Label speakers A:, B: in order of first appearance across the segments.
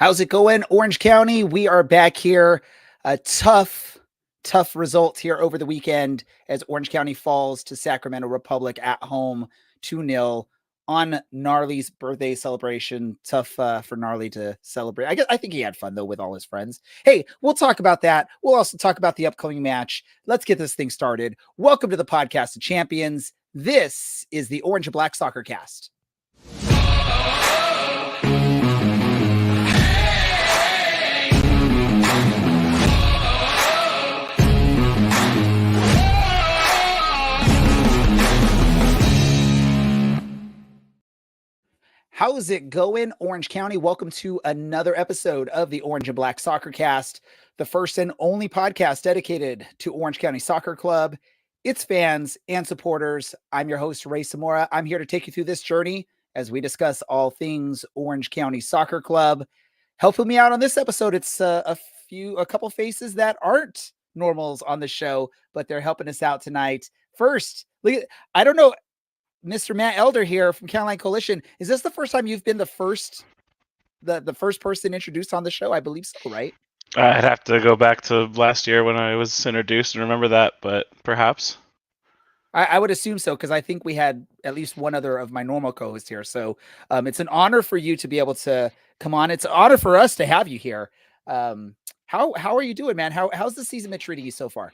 A: How's it going, Orange County? We are back here. A tough result here over the weekend as Orange County falls to Sacramento Republic at home 2-0 on Gnarly's birthday celebration. Tough for Gnarly to celebrate. I think he had fun though with all his friends. Hey, we'll talk about that. We'll also talk about the upcoming match. Let's get this thing started. Welcome to the Podcast of Champions. This is the Orange and Black Soccer Cast. How's it going, Orange County? Welcome to another episode of the Orange and Black Soccer Cast, the first and only podcast dedicated to Orange County Soccer Club, its fans and supporters. I'm your host, Ray Samora. I'm here to take you through this journey as we discuss all things Orange County Soccer Club. Helping me out on this episode, it's a couple faces that aren't normals on the show, but they're helping us out tonight. First, I don't know, Mr. Matt Elder here from County Coalition. Is this the first time you've been the first person introduced on the show? I believe so, right?
B: I'd have to go back to last year when I was introduced and remember that, but perhaps.
A: I would assume so, because I think we had at least one other of my normal co-hosts here. So it's an honor for you to be able to come on. It's an honor for us to have you here. How are you doing, man? How's the season been treating you so far?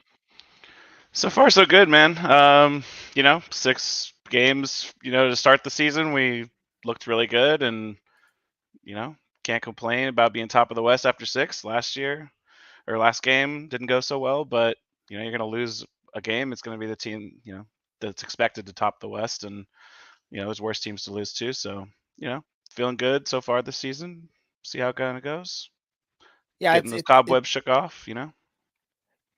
B: So far, so good, man. 6 games, to start the season, we looked really good and, can't complain about being top of the West after 6 last game didn't go so well, but, you're going to lose a game. It's going to be the team, that's expected to top the West, and, there's worse teams to lose to. So, feeling good so far this season. See how it kind of goes.
A: Yeah.
B: Getting those cobwebs shook off,
A: Yeah,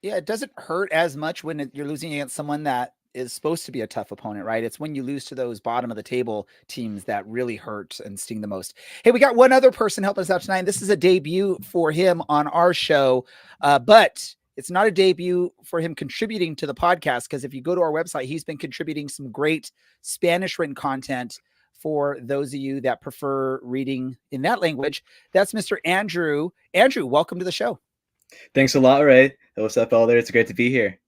A: it doesn't hurt as much when you're losing against someone that is supposed to be a tough opponent, right? It's when you lose to those bottom of the table teams that really hurt and sting the most. Hey, we got one other person helping us out tonight. This is a debut for him on our show, but it's not a debut for him contributing to the podcast, because if you go to our website, he's been contributing some great Spanish written content for those of you that prefer reading in that language. That's Mr. Andrew. Andrew, welcome to the show.
C: Thanks a lot, Ray. What's up, Elder? It's great to be here.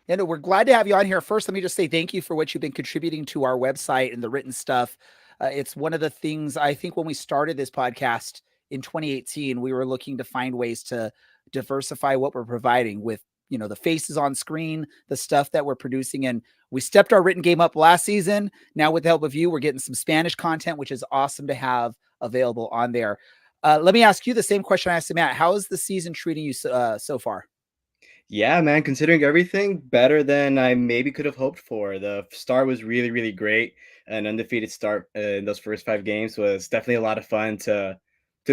A: And we're glad to have you on here. First, let me just say thank you for what you've been contributing to our website and the written stuff. It's one of the things, I think, when we started this podcast in 2018, we were looking to find ways to diversify what we're providing with, the faces on screen, the stuff that we're producing. And we stepped our written game up last season. Now, with the help of you, we're getting some Spanish content, which is awesome to have available on there. Let me ask you the same question I asked to Matt. How is the season treating you so far?
C: Yeah, man, considering everything, better than I maybe could have hoped for. The start was really, really great. An undefeated start in those first 5 games was definitely a lot of fun to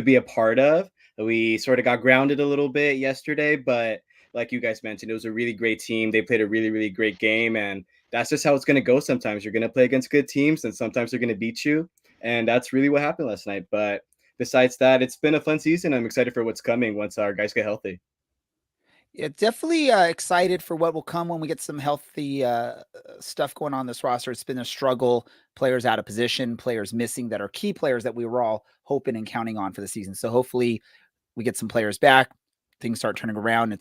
C: be a part of. We sort of got grounded a little bit yesterday, but like you guys mentioned, it was a really great team. They played a really, really great game, and that's just how it's going to go sometimes. You're going to play against good teams, and sometimes they're going to beat you, and that's really what happened last night. But besides that, it's been a fun season. I'm excited for what's coming once our guys get healthy.
A: Yeah, definitely excited for what will come when we get some healthy stuff going on this roster. It's been a struggle. Players out of position, players missing that are key players that we were all hoping and counting on for the season. So hopefully we get some players back. Things start turning around.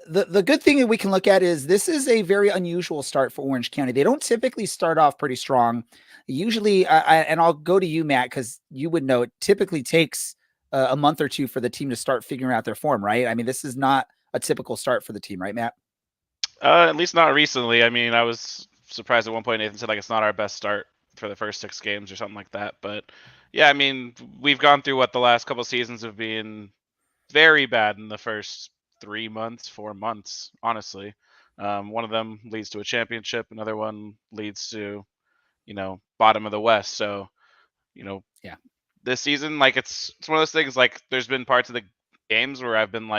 A: The good thing that we can look at is this is a very unusual start for Orange County. They don't typically start off pretty strong. Usually, and I'll go to you, Matt, because you would know it typically takes a month or two for the team to start figuring out their form, right? I mean, this is not a typical start for the team, right, Matt?
B: At least not recently. I mean, I was surprised at one point Nathan said it's not our best start for the first 6 games or something like that. But yeah, I mean, we've gone through what the last couple of seasons have been very bad in the first 3 months, 4 months, honestly. One of them leads to a championship. Another one leads to, bottom of the West. So,
A: yeah.
B: This season, it's one of those things, there's been parts of the games where I've been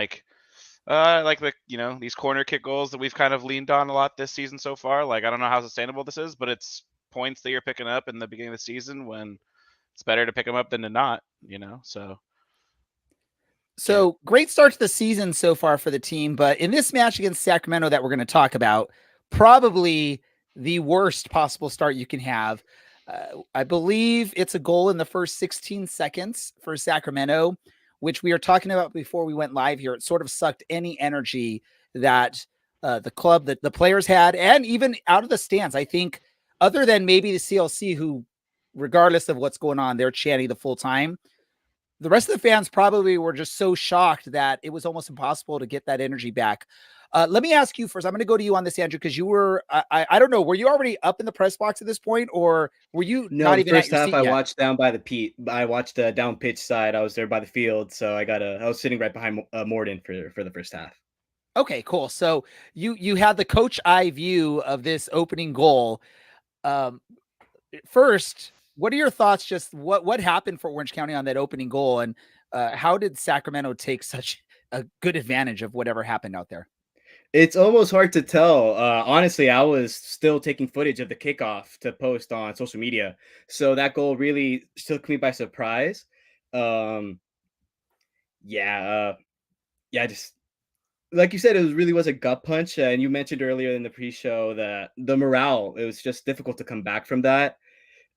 B: these corner kick goals that we've kind of leaned on a lot this season so far. I don't know how sustainable this is, but it's points that you're picking up in the beginning of the season when it's better to pick them up than to not,
A: So great start to the season so far for the team, but in this match against Sacramento that we're going to talk about, probably the worst possible start you can have. I believe it's a goal in the first 16 seconds for Sacramento, which we were talking about before we went live here. It sort of sucked any energy that the club, that the players had, and even out of the stands. I think, other than maybe the CLC, who, regardless of what's going on, they're chanting the full time. The rest of the fans probably were just so shocked that it was almost impossible to get that energy back. Let me ask you first. I'm going to go to you on this, Andrew, because you were, I don't know, were you already up in the press box at this point, or were you
C: No,
A: not
C: the
A: even at
C: first
A: your
C: half
A: seat
C: I
A: yet?
C: watched down by the Pete. I watched the down pitch side. I was there by the field, so I was sitting right behind Morden for the first half.
A: Okay, cool. So you had the coach eye view of this opening goal. Um, First, what are your thoughts? Just what happened for Orange County on that opening goal, and how did Sacramento take such a good advantage of whatever happened out there?
C: It's almost hard to tell. Honestly, I was still taking footage of the kickoff to post on social media, so that goal really took me by surprise. Um, yeah, yeah, just like you said, really was a gut punch. And you mentioned earlier in the pre-show that the morale, it was just difficult to come back from that.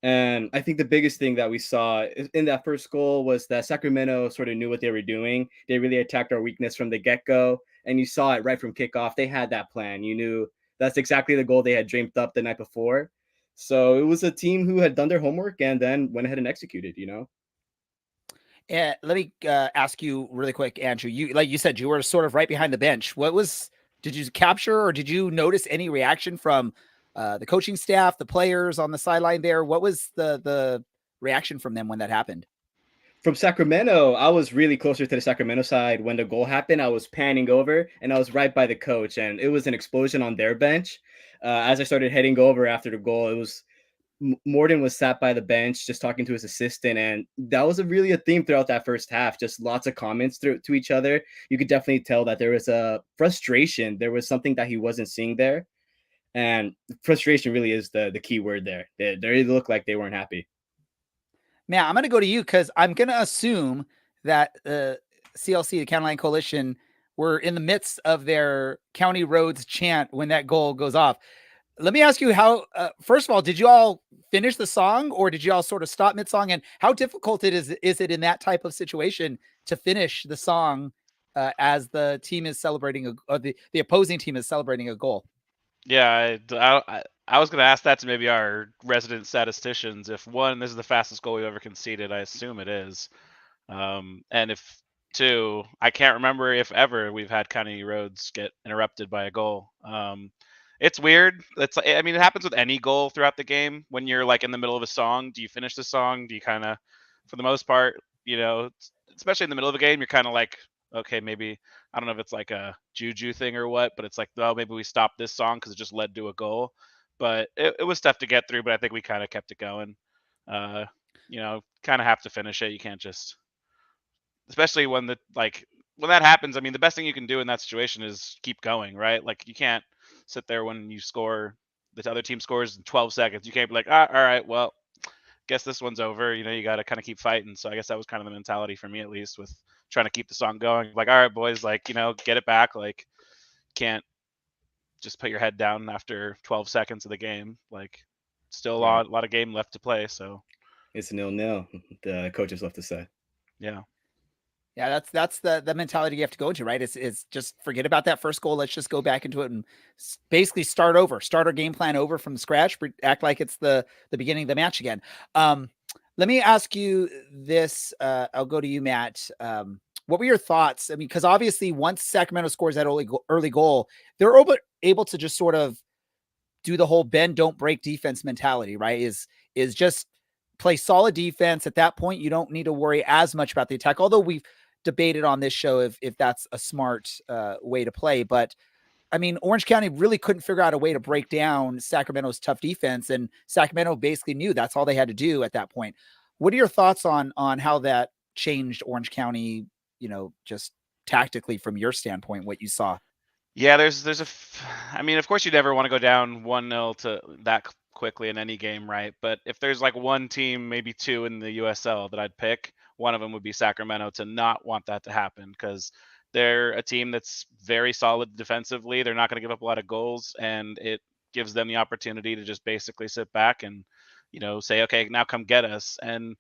C: And I think the biggest thing that we saw in that first goal was that Sacramento sort of knew what they were doing. They really attacked our weakness from the get-go, and you saw it right from kickoff. They had that plan. You knew that's exactly the goal they had dreamed up the night before. So it was a team who had done their homework and then went ahead and executed.
A: Let me ask you really quick, Andrew. You, like you said, you were sort of right behind the bench. Did you capture, or did you notice any reaction from the coaching staff, the players on the sideline there? What was the reaction from them when that happened?
C: From Sacramento, I was really closer to the Sacramento side. When the goal happened, I was panning over and I was right by the coach, and it was an explosion on their bench. As I started heading over after the goal, it was Morden was sat by the bench just talking to his assistant, and that was really a theme throughout that first half. Just lots of comments to each other. You could definitely tell that there was a frustration. There was something that he wasn't seeing there, and frustration really is the key word there. They really looked like they weren't happy.
A: Man, I'm going to go to you because I'm going to assume that CLC, the County Line Coalition, were in the midst of their county roads chant when that goal goes off. Let me ask you how, first of all, did you all finish the song, or did you all sort of stop mid song? And how difficult is it in that type of situation to finish the song as the team is celebrating, or the opposing team is celebrating a goal?
B: Yeah, I was going to ask that to maybe our resident statisticians. If one, this is the fastest goal we've ever conceded, I assume it is. And if two, I can't remember if ever we've had county roads get interrupted by a goal. It's weird. I mean, it happens with any goal throughout the game. When you're like in the middle of a song, do you finish the song? Do you kind of, for the most part, especially in the middle of a game, you're kind of like, okay, maybe I don't know if it's like a juju thing or what, but it's like, oh, maybe we stopped this song because it just led to a goal. But it was tough to get through. But I think we kind of kept it going. Uh, kind of have to finish it. You can't just, especially when that happens. I mean, the best thing you can do in that situation is keep going, right? Like you can't sit there when you score, the other team scores in 12 seconds. You can't be like, all right, well, guess this one's over. You got to kind of keep fighting. So I guess that was kind of the mentality for me, at least, with trying to keep the song going. Like, all right, boys, like, get it back. Like, can't just put your head down after 12 seconds of the game. Like, still
C: Right.
B: a lot of game left to play. So
C: It's 0-0. The coaches love to say.
B: yeah.
A: Yeah, that's the mentality you have to go into, right? It's just forget about that first goal. Let's just go back into it and basically start over, start our game plan over from scratch, act like it's the beginning of the match again. Let me ask you this. I'll go to you, Matt. What were your thoughts? I mean, because obviously once Sacramento scores that early goal, they're able to just sort of do the whole bend don't break defense mentality, right? Is just play solid defense. At that point, you don't need to worry as much about the attack. Although we've debated on this show if that's a smart way to play, but I mean, Orange County really couldn't figure out a way to break down Sacramento's tough defense, and Sacramento basically knew that's all they had to do at that point. What are your thoughts on how that changed Orange County? Just tactically from your standpoint, what you saw.
B: Yeah, I mean, of course you never want to go down 1-0 to that quickly in any game, right? But if there's like one team, maybe two in the USL that I'd pick, one of them would be Sacramento, to not want that to happen, because they're a team that's very solid defensively. They're not going to give up a lot of goals, and it gives them the opportunity to just basically sit back and say, okay, now come get us. And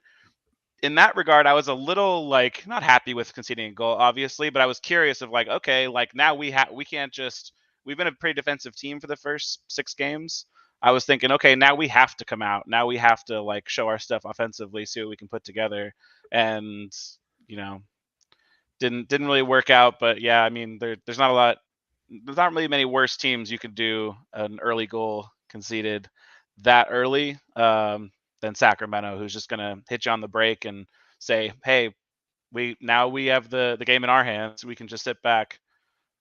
B: in that regard, I was a little like not happy with conceding a goal, obviously, but I was curious of like, okay, like now we can't just we've been a pretty defensive team for the first 6 games. I was thinking, okay, now we have to come out. Now we have to like show our stuff offensively, see what we can put together. And you know, didn't really work out. But yeah, I mean, there's not really many worse teams you could do an early goal conceded that early than Sacramento, who's just gonna hit you on the break and say, hey, we have the game in our hands. We can just sit back,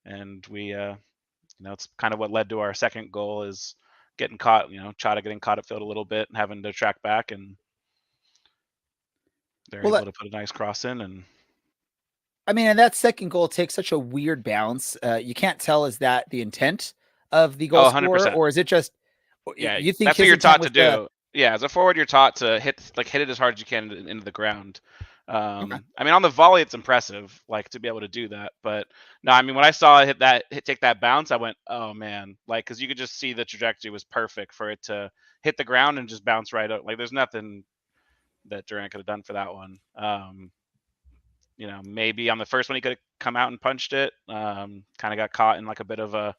B: and it's kind of what led to our second goal is getting caught. Chada getting caught at field a little bit and having to track back, and they're able to put a nice cross in. And
A: I mean, and that second goal takes such a weird bounce. You can't tell, is that the intent of the goal scorer, or is it just?
B: Yeah,
A: you think
B: that's what you're taught to do. Yeah, as a forward, you're taught to hit it as hard as you can into the ground.
A: Okay.
B: I mean, on the volley, it's impressive, like to be able to do that. But no, I mean, when I saw it take that bounce, I went, oh man, like because you could just see the trajectory was perfect for it to hit the ground and just bounce right up. Like there's nothing that Durant could have done for that one. Maybe on the first one he could have come out and punched it. Kind of got caught in like a bit of a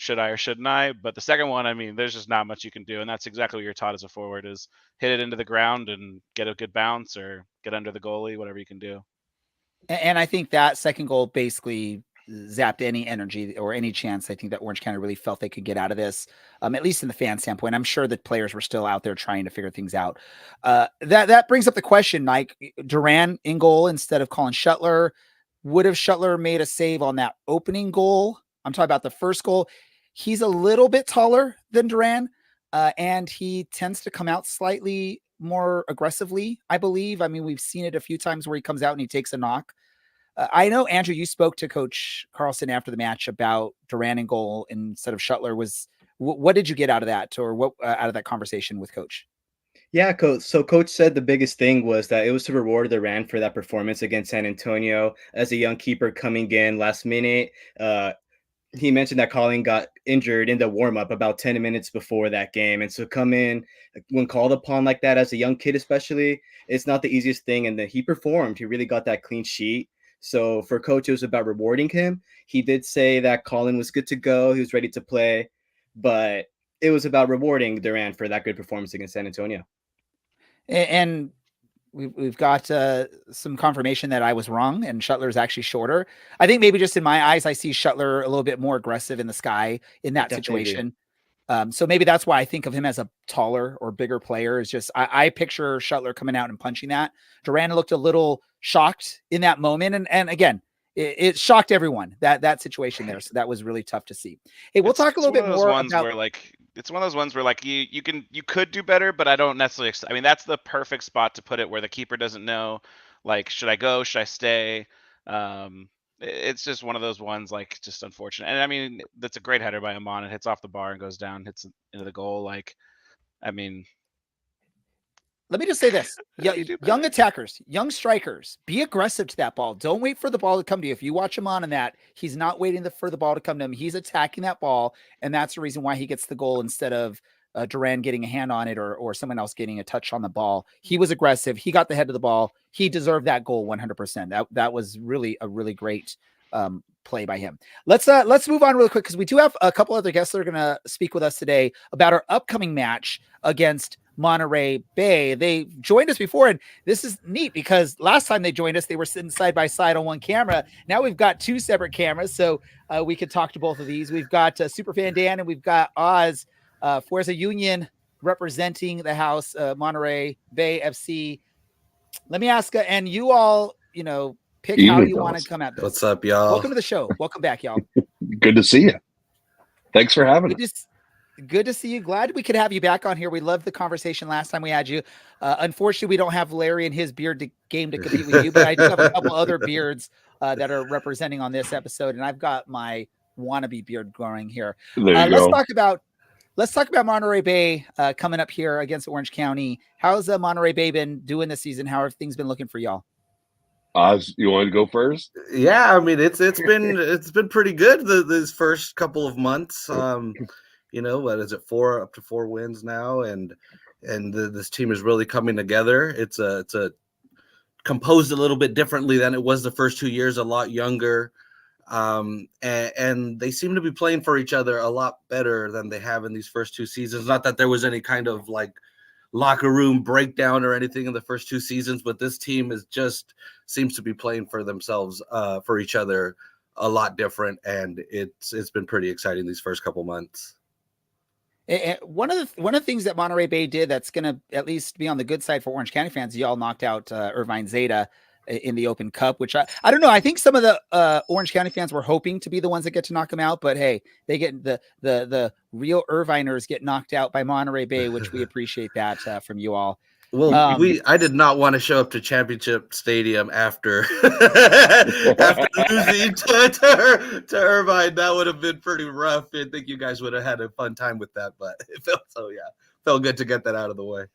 B: should I or shouldn't I? But the second one, I mean, there's just not much you can do, and that's exactly what you're taught as a forward: is hit it into the ground and get a good bounce or get under the goalie, whatever you can do.
A: And I think that second goal basically zapped any energy or any chance I think that Orange County really felt they could get out of this, at least in the fan standpoint. I'm sure that players were still out there trying to figure things out. That brings up the question, Mike. Durant in goal instead of Colin Shuttler. Would have Shuttler made a save on that opening goal? I'm talking about the first goal. He's a little bit taller than Durant, and he tends to come out slightly more aggressively, I believe. I mean, we've seen it a few times where he comes out and he takes a knock. I know, Andrew, you spoke to Coach Carlson after the match about Durant in goal instead of Shuttler. What did you get out of that, or what out of that conversation with Coach?
C: Yeah, Coach. So Coach said the biggest thing was that it was to reward Durant for that performance against San Antonio as a young keeper coming in last minute. He mentioned that Colin got injured in the warm-up about 10 minutes before that game. And so come in when called upon like that as a young kid, especially, it's not the easiest thing. And then he performed. He really got that clean sheet. So for Coach, it was about rewarding him. He did say that Colin was good to go. He was ready to play. But it was about rewarding Durant for that good performance against San Antonio.
A: And we've got some confirmation that I was wrong, and Shuttler is actually shorter. I think maybe just in my eyes, I see Shuttler a little bit more aggressive in the sky in that situation. So maybe that's why I think of him as a taller or bigger player. Is just I picture Shuttler coming out and punching that. Durant looked a little shocked in that moment, and again, it shocked everyone that situation there. So that was really tough to see. Hey, we'll talk a little bit more about.
B: It's one of those ones where like you could do better, but I don't necessarily. I mean, that's the perfect spot to put it where the keeper doesn't know, like, should I go? Should I stay? It's just one of those ones, like, just unfortunate. And I mean, that's a great header by Amon. It hits off the bar and goes down, hits into the goal. Like, I mean,
A: let me just say this: young attackers, young strikers, be aggressive to that ball. Don't wait for the ball to come to you. If you watch him on that, he's not waiting for the ball to come to him. He's attacking that ball, and that's the reason why he gets the goal instead of Durant getting a hand on it or someone else getting a touch on the ball. He was aggressive. He got the head of the ball. He deserved that goal 100%. That was really a really great play by him. Let's move on really quick because we do have a couple other guests that are going to speak with us today about our upcoming match against Monterey Bay. They joined us before, and this is neat because last time they joined us, they were sitting side by side on one camera. Now we've got two separate cameras, so we could talk to both of these. We've got Superfan Dan and we've got Oz, Fuerza Union representing the house, Monterey Bay FC. Let me ask, and you all, pick how you want to come at this.
D: What's up, y'all?
A: Welcome to the show. Welcome back, y'all.
E: Good to see you. Thanks for having us.
A: Good to see you. Glad we could have you back on here. We loved the conversation last time we had you. Unfortunately, we don't have Larry and his beard game to compete with you, but I do have a couple other beards that are representing on this episode, and I've got my wannabe beard growing here. Let's talk about Monterey Bay coming up here against Orange County. How's Monterey Bay been doing this season? How have things been looking for y'all?
E: Oz, you want to go first?
D: Yeah, I mean it's been pretty good these first couple of months. What is it, up to 4 wins now, and and this team is really coming together. It's a composed a little bit differently than it was the first 2 years, a lot younger. And they seem to be playing for each other a lot better than they have in these first 2 seasons. Not that there was any kind of like locker room breakdown or anything in the first 2 seasons, but this team is just seems to be playing for themselves, for each other a lot different. And it's been pretty exciting these first couple months.
A: And one of the things that Monterey Bay did that's going to at least be on the good side for Orange County fans, y'all knocked out Irvine Zeta in the Open Cup, which I don't know. I think some of the Orange County fans were hoping to be the ones that get to knock them out, but hey, they get the real Irviners get knocked out by Monterey Bay, which we appreciate that from you all.
D: Well, I did not want to show up to Championship Stadium after after losing to Irvine. That would have been pretty rough. I think you guys would have had a fun time with that, but it felt good to get that out of the way.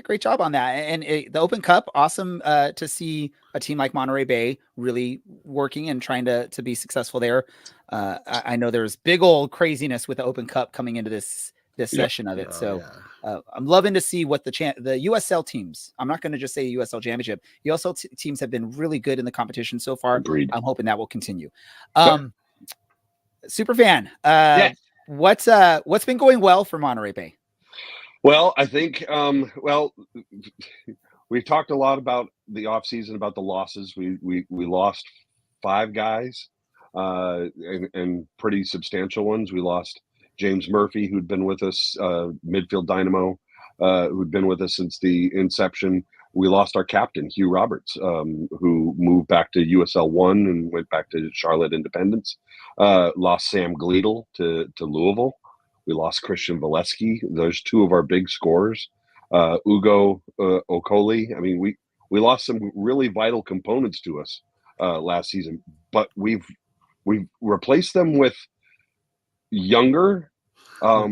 A: Great job on that. And the Open Cup, awesome to see a team like Monterey Bay really working and trying to be successful there. I know there's big old craziness with the Open Cup coming into this session of it. I'm loving to see what the USL teams, I'm not going to just say USL Championship, USL teams have been really good in the competition so far.
E: Agreed.
A: I'm hoping that will continue. Superfan, what's been going well for Monterey Bay?
E: Well, I think, we've talked a lot about the offseason, about the losses. We lost 5 guys, and pretty substantial ones. We lost James Murphy, who'd been with us, midfield dynamo, who'd been with us since the inception. We lost our captain, Hugh Roberts, who moved back to USL 1 and went back to Charlotte Independence. Lost Sam Gleedle to Louisville. We lost Christian Valesky. Those 2 of our big scorers. Ugo Okoli. I mean, we lost some really vital components to us last season, but we've replaced them with younger, I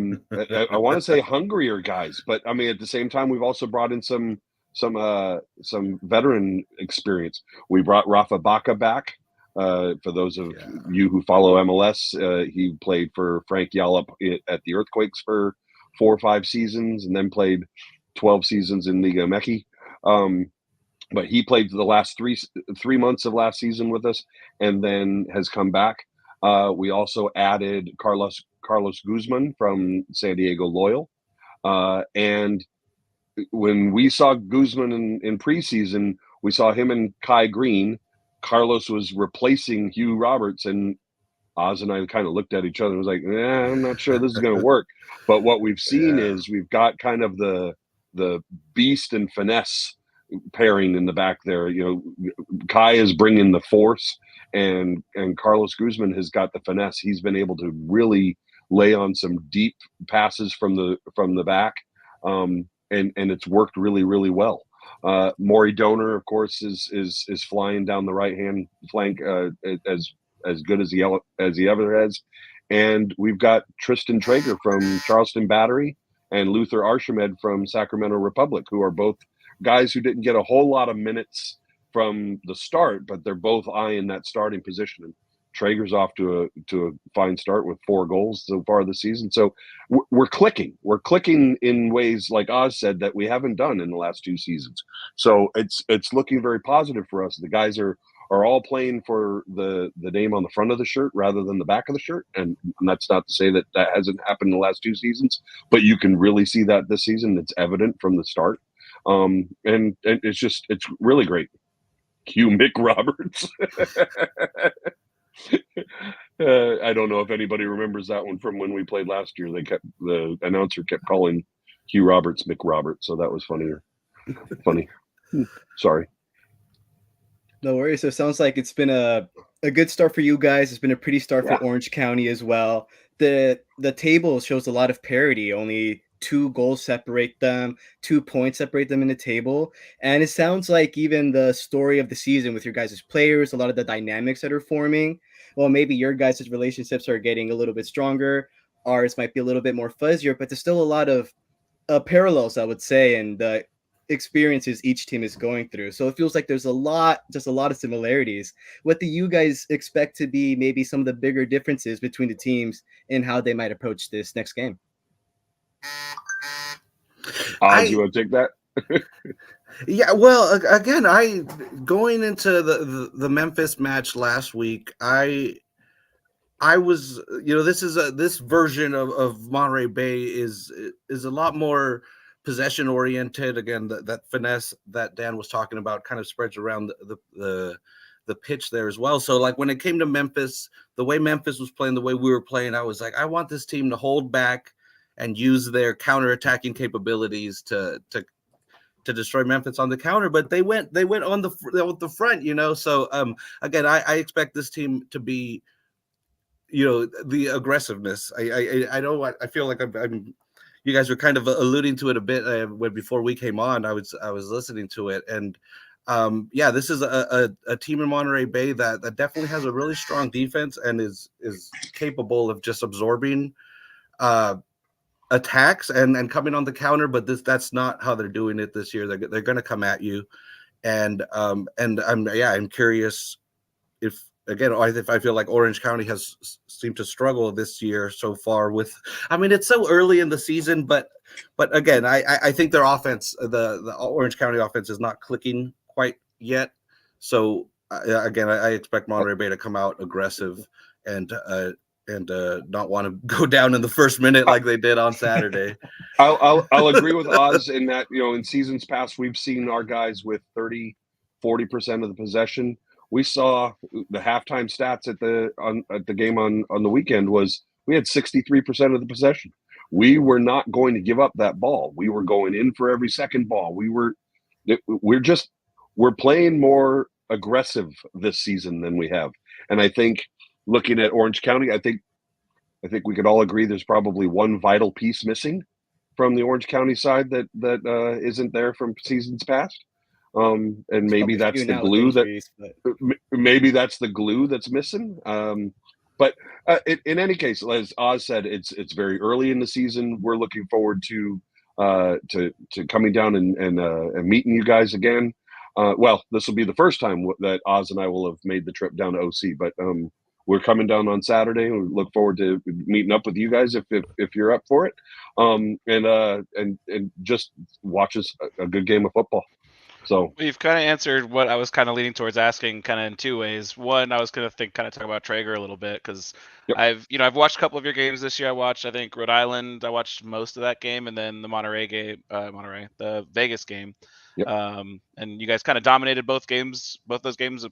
E: want to say hungrier guys. But I mean, at the same time, we've also brought in some veteran experience. We brought Rafa Baca back. For those of you who follow MLS, he played for Frank Yallop at the Earthquakes for 4 or 5 seasons, and then played 12 seasons in Liga Meki. But he played the last three months of last season with us, and then has come back. We also added Carlos Guzman from San Diego Loyal, and when we saw Guzman in preseason, we saw him and Kai Green. Carlos was replacing Hugh Roberts, and Oz and I kind of looked at each other and was like, I'm not sure this is going to work. But what we've seen is we've got kind of the beast and finesse pairing in the back there. You know, Kai is bringing the force, and Carlos Guzman has got the finesse. He's been able to really lay on some deep passes from the back, and it's worked really, really well. Maury Donor, of course, is flying down the right hand flank as good as he ever has, and we've got Tristan Traeger from Charleston Battery and Luther Archimed from Sacramento Republic, who are both guys who didn't get a whole lot of minutes from the start, but they're both eyeing that starting position. And Traeger's off to a fine start with 4 goals so far this season. So we're clicking. We're clicking in ways, like Oz said, that we haven't done in the last 2 seasons. So it's looking very positive for us. The guys are all playing for the name on the front of the shirt rather than the back of the shirt. And that's not to say that hasn't happened in the last 2 seasons, but you can really see that this season. It's evident from the start. And it's really great. Hugh Mick Roberts. I don't know if anybody remembers that one from when we played last year. The announcer kept calling Hugh Roberts Mick Roberts, so that was funny. Sorry.
C: No worries. So it sounds like it's been a good start for you guys. It's been a pretty start for Orange County as well. The table shows a lot of parity. Only 2 goals separate them, 2 points separate them in the table. And it sounds like even the story of the season with your guys' players, a lot of the dynamics that are forming, well, maybe your guys' relationships are getting a little bit stronger. Ours might be a little bit more fuzzier, but there's still a lot of parallels, I would say, and the experiences each team is going through. So it feels like there's a lot of similarities. What do you guys expect to be maybe some of the bigger differences between the teams and how they might approach this next game?
E: Oz, you want to take that?
D: Yeah, well, again, I going into the Memphis match last week, I was, this version of Monterey Bay is a lot more possession oriented. Again, that finesse that Dan was talking about kind of spreads around the pitch there as well. So like when it came to Memphis, the way Memphis was playing, the way we were playing, I was like, I want this team to hold back and use their counterattacking capabilities to destroy Memphis on the counter, but they went on the front, So again, I expect this team to be, the aggressiveness. I know I feel like I'm you guys were kind of alluding to it a bit when before we came on. I was listening to it, and yeah, this is a team in Monterey Bay that definitely has a really strong defense and is capable of just absorbing attacks and coming on the counter, but that's not how they're doing it this year. They're going to come at you, and I'm curious if I feel like Orange County has seemed to struggle this year so far with. I mean, it's so early in the season, but again, I think their offense, the Orange County offense, is not clicking quite yet. So again, I expect Monterey Bay to come out aggressive and not want to go down in the first minute like they did on Saturday.
E: I'll agree with Oz in that, in seasons past, we've seen our guys with 30-40% of the possession. We saw the halftime stats at the game on the weekend was we had 63% of the possession. We were not going to give up that ball. We were going in for every second ball. We're playing more aggressive this season than we have. And I think looking at Orange County, I think we could all agree there's probably one vital piece missing from the Orange County side that isn't there from seasons past. And maybe that's the glue maybe that's the glue that's missing. But in any case, as Oz said, it's very early in the season. We're looking forward to coming down and meeting you guys again. Well, this will be the first time that Oz and I will have made the trip down to OC, but we're coming down on Saturday. We look forward to meeting up with you guys if you're up for it, and just watch us a good game of football. So
B: we've kind of answered what I was kind of leaning towards asking, kind of in two ways. One, I was going to talk about Traeger a little bit because I've watched a couple of your games this year. I think Rhode Island. I watched most of that game, and then the the Vegas game.
E: Yep.
B: And you guys kind of dominated both those games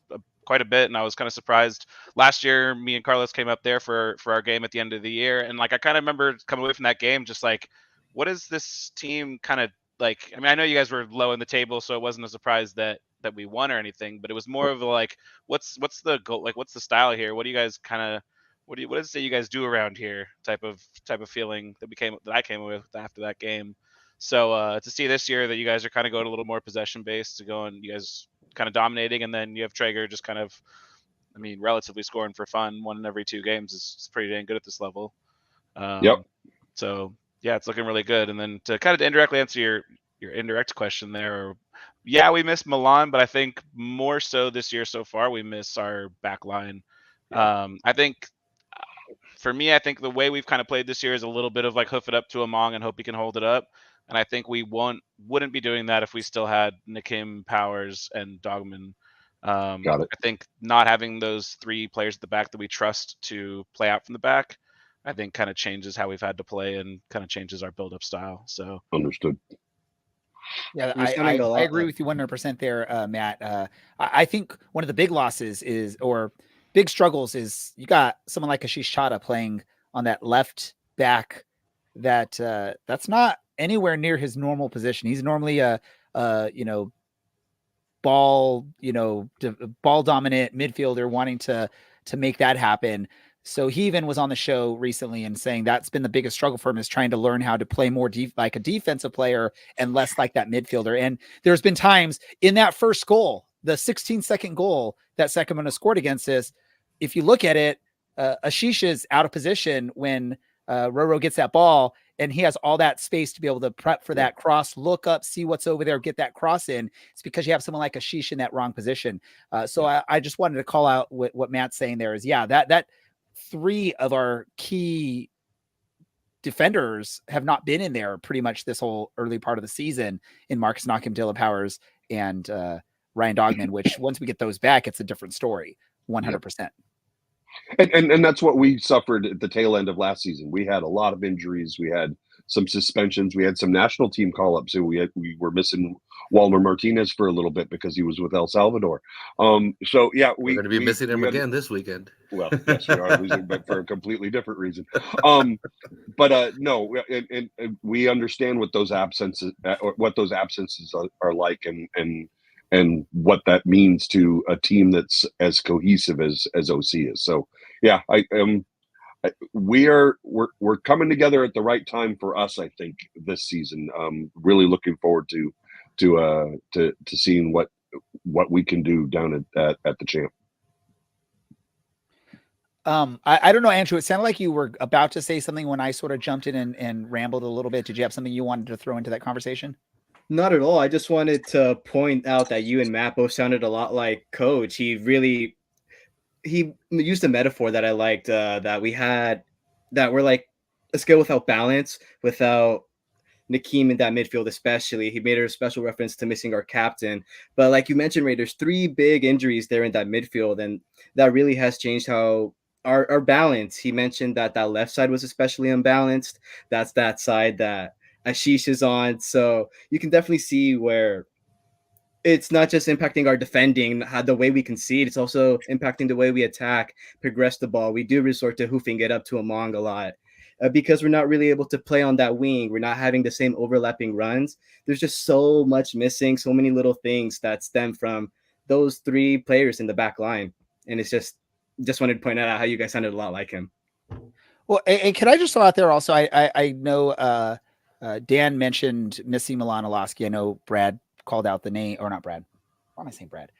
B: quite a bit, and I was kind of surprised. Last year, me and Carlos came up there for our game at the end of the year, and like I kind of remember coming away from that game just like, what is this team kind of like? I mean, I know you guys were low in the table, so it wasn't a surprise that we won or anything, but it was more of a like, what's the goal? Like, what's the style here? What do you guys kind of what does it say you guys do around here? Type of feeling that I came away with after that game. So to see this year that you guys are kind of going a little more possession based, to go and you guys kind of dominating, and then you have Traeger just kind of, I mean, relatively scoring for fun. 1 in every 2 games is pretty dang good at this level.
E: Yep.
B: So yeah, it's looking really good. And then to kind of indirectly answer your indirect question there, yeah, we missed Milan, but I think more so this year so far we miss our back line. Yeah. I think. For me, I think the way we've kind of played this year is a little bit of like hoof it up to Among and hope he can hold it up. And I think we wouldn't be doing that if we still had Nikim, Powers, and Dogman.
E: Got it.
B: I think not having those 3 players at the back that we trust to play out from the back, I think kind of changes how we've had to play and kind of changes our build-up style. So
E: understood.
A: Yeah, I agree with you 100% there, Matt. I think one of the big losses or big struggles is you got someone like Ashish Chadha playing on that left back that's not anywhere near his normal position. He's normally a ball dominant midfielder wanting to make that happen. So he even was on the show recently and saying that's been the biggest struggle for him, is trying to learn how to play more like a defensive player and less like that midfielder. And there's been times in that first goal, the 16-second goal that Sacramento scored against us, if you look at it, Ashish is out of position when Roro gets that ball, and he has all that space to be able to prep for that cross, look up, see what's over there, get that cross in. It's because you have someone like Ashish in that wrong position. So I just wanted to call out what Matt's saying there is, that 3 of our key defenders have not been in there pretty much this whole early part of the season in Marcus Knockham, Dilla Powers, and Ryan Dogman, which once we get those back, it's a different story, 100%.
E: And that's what we suffered at the tail end of last season. We had a lot of injuries. We had some suspensions. We had some national team call-ups. So we were missing Walmer Martinez for a little bit because he was with El Salvador. So yeah,
D: we're going to be missing him again this weekend.
E: Well, yes, we are losing, but for a completely different reason. No, and we understand what those absences are like, and what that means to a team that's as cohesive as OC is. So yeah, we're coming together at the right time for us, I think, this season. Really looking forward to seeing what we can do down at the champ.
A: I don't know, Andrew, it sounded like you were about to say something when I sort of jumped in and rambled a little bit. Did you have something you wanted to throw into that conversation?
C: Not at all. I just wanted to point out that you and Matt both sounded a lot like Coach. He used a metaphor that I liked, that we're like a skill without balance, without Nakeem in that midfield especially. He made a special reference to missing our captain. But like you mentioned, Ray, there's 3 big injuries there in that midfield, and that really has changed how our balance. He mentioned that left side was especially unbalanced. That's that side that Ashish is on. So you can definitely see where it's not just impacting our defending, the way we concede, it's also impacting the way we attack, progress the ball. We do resort to hoofing it up to Among a lot because we're not really able to play on that wing. We're not having the same overlapping runs. There's just so much missing, so many little things that stem from those 3 players in the back line. And it's just wanted to point out how you guys sounded a lot like him.
A: Well, and can I just throw out there also, I know Dan mentioned missing Milan Olaski. I know Brad called out the name, or not Brad. Why am I saying Brad?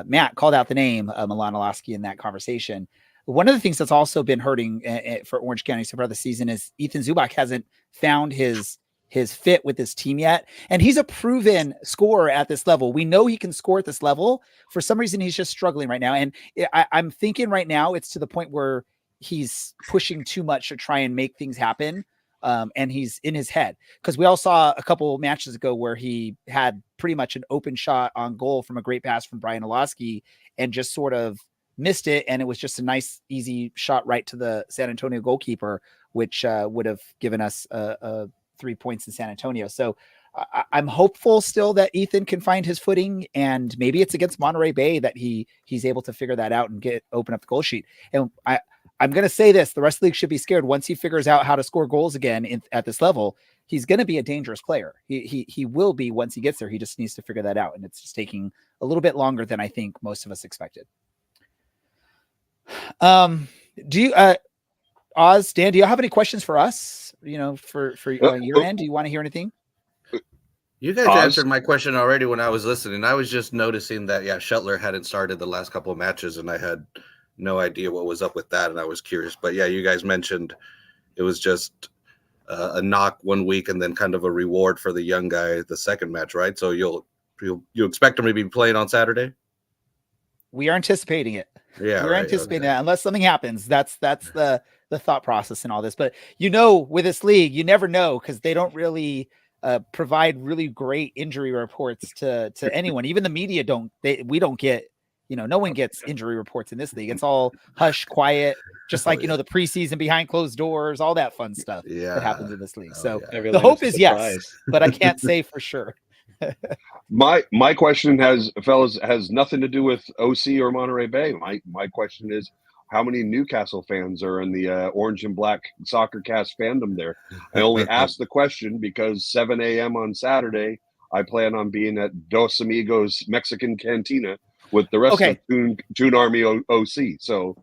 A: Matt called out the name Milan Olaski in that conversation. One of the things that's also been hurting for Orange County so far this season is Ethan Zubak hasn't found his fit with his team yet. And he's a proven scorer at this level. We know he can score at this level. For some reason, he's just struggling right now. And I'm thinking right now it's to the point where he's pushing too much to try and make things happen. And he's in his head, because we all saw a couple of matches ago where he had pretty much an open shot on goal from a great pass from Brian Olaski and just sort of missed it. And it was just a nice, easy shot right to the San Antonio goalkeeper, which would have given us 3 points in San Antonio. So I'm hopeful still that Ethan can find his footing, and maybe it's against Monterey Bay that he's able to figure that out and open up the goal sheet. And I'm going to say this, the rest of the league should be scared. Once he figures out how to score goals again at this level, he's going to be a dangerous player. He will be once he gets there. He just needs to figure that out. And it's just taking a little bit longer than I think most of us expected. Do you, Oz, Dan, do you have any questions for us? For your end, do you want to hear anything?
D: You guys answered my question already when I was listening. I was just noticing that, Shuttler hadn't started the last couple of matches, and I had no idea what was up with that, and I was curious. But you guys mentioned it was just a knock one week and then kind of a reward for the young guy the second match, right? So you expect him to be playing on Saturday?
A: We are anticipating it.
D: Yeah,
A: we're anticipating that unless something happens. That's the thought process in all this. But with this league, you never know, because they don't really provide really great injury reports to anyone. Even the media we don't get. No one gets injury reports in this league. It's all hush, quiet, just like, the preseason behind closed doors, all that fun stuff that happens in this league. So the hope is yes, but I can't say for sure.
E: My question has nothing to do with OC or Monterey Bay. My question is, how many Newcastle fans are in the Orange and Black Soccer Cast fandom there? I only asked the question because 7 a.m. on Saturday, I plan on being at Dos Amigos Mexican Cantina with the rest of Toon Army OC. So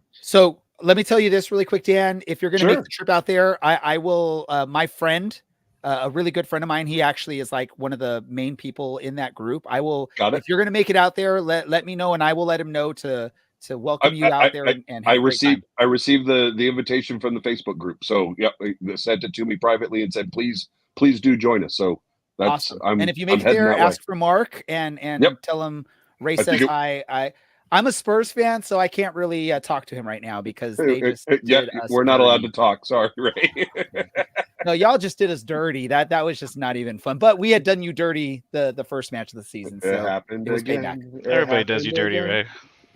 A: let me tell you this really quick, Dan. If you're going to make the trip out there, I will. My friend, a really good friend of mine, he actually is like one of the main people in that group. I will. If you're going to make it out there, let me know, and I will let him know to welcome you out there. And
E: I received the invitation from the Facebook group. So they sent it to me privately and said, please do join us. So that's
A: awesome. And if you make it there, ask for Mark and tell him Ray says I'm a Spurs fan, so I can't really talk to him right now because they just
E: we're not allowed to talk. Sorry, Ray.
A: No, y'all just did us dirty. That was just not even fun. But we had done you dirty the first match of the season,
E: It
A: so
E: happened
A: it was
E: again.
A: payback.
E: It
B: Everybody does you
E: happened
B: dirty,
E: again.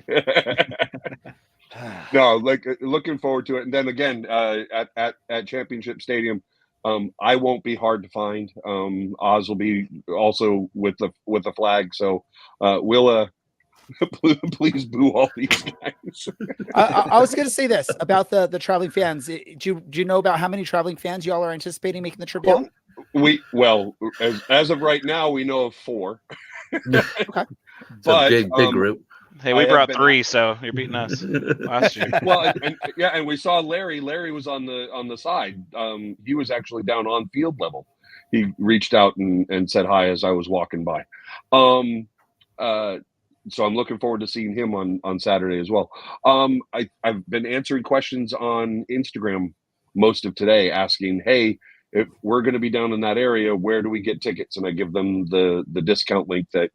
B: Ray.
E: No, like looking forward to it. And then again, at Championship Stadium, I won't be hard to find. Oz will be also with the flag. So we'll please boo all these guys.
A: I was going to say this about the traveling fans. Do you know about how many traveling fans y'all are anticipating making the trip down?
E: As of right now, we know of 4.
A: Okay.
D: It's
E: But
D: a big group.
B: Hey,
E: I
B: we
E: have
B: brought
E: been
B: 3, so you're beating us last year.
E: well, and we saw Larry. Larry was on the side. He was actually down on field level. He reached out and said hi as I was walking by. So I'm looking forward to seeing him on Saturday as well. I've been answering questions on Instagram most of today, asking, "Hey, if we're going to be down in that area, where do we get tickets?" And I give them the discount link that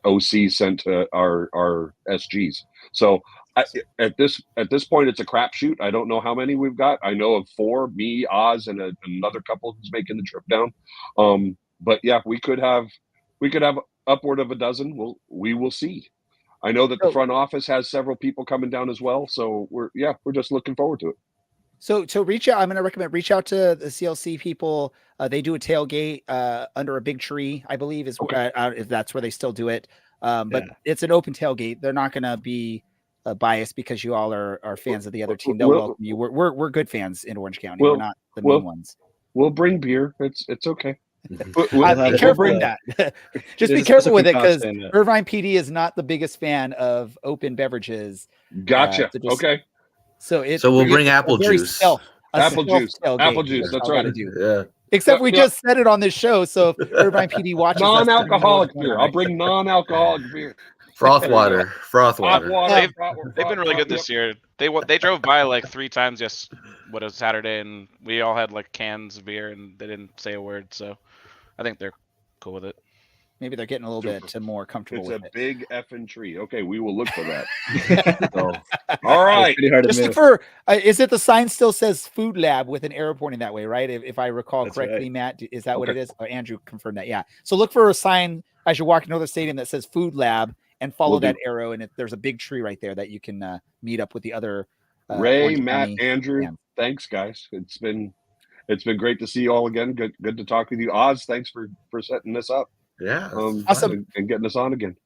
E: OC sent to our SGs. So at this point, it's a crapshoot. I don't know how many we've got. I know of 4: me, Oz, and another couple who's making the trip down. But yeah, we could have upward of a dozen. We will see. I know that the front office has several people coming down as well. So we're just looking forward to it.
A: So reach out. I'm going to recommend reach out to the CLC people. They do a tailgate under a big tree, I believe, is if that's where they still do it. But it's an open tailgate. They're not going to be biased because you all are fans of the other team. They'll welcome you. We're good fans in Orange County. We're not the mean ones.
E: We'll bring beer. It's okay.
A: Be careful with that. Just be careful with it because Irvine PD is not the biggest fan of open beverages.
E: Gotcha. Okay.
A: So
D: we'll bring apple juice.
E: Apple juice. That's right.
D: Yeah.
A: Except we just said it on this show. So if Irvine PD watches
E: non-alcoholic beer. I'll bring non-alcoholic beer.
D: Froth water.
B: They've been really good this year. They drove by like 3 times what was Saturday, and we all had like cans of beer, and they didn't say a word. So I think they're cool with it.
A: Maybe they're getting a little bit more comfortable with it.
E: It's a big effing tree. Okay, we will look for that. So, all right.
A: Just look for, is it the sign still says food lab with an arrow pointing that way, right? If I recall correctly, right. Matt, is that what it is? Oh, Andrew confirmed that. Yeah. So look for a sign as you're walking over the stadium that says food lab and follow that arrow. And there's a big tree right there that you can meet up with the other.
E: Ray, Matt, Andrew, thanks guys. It's been great to see you all again. Good to talk with you. Oz, thanks for setting this up.
D: Yeah.
A: Awesome.
E: And getting us on again.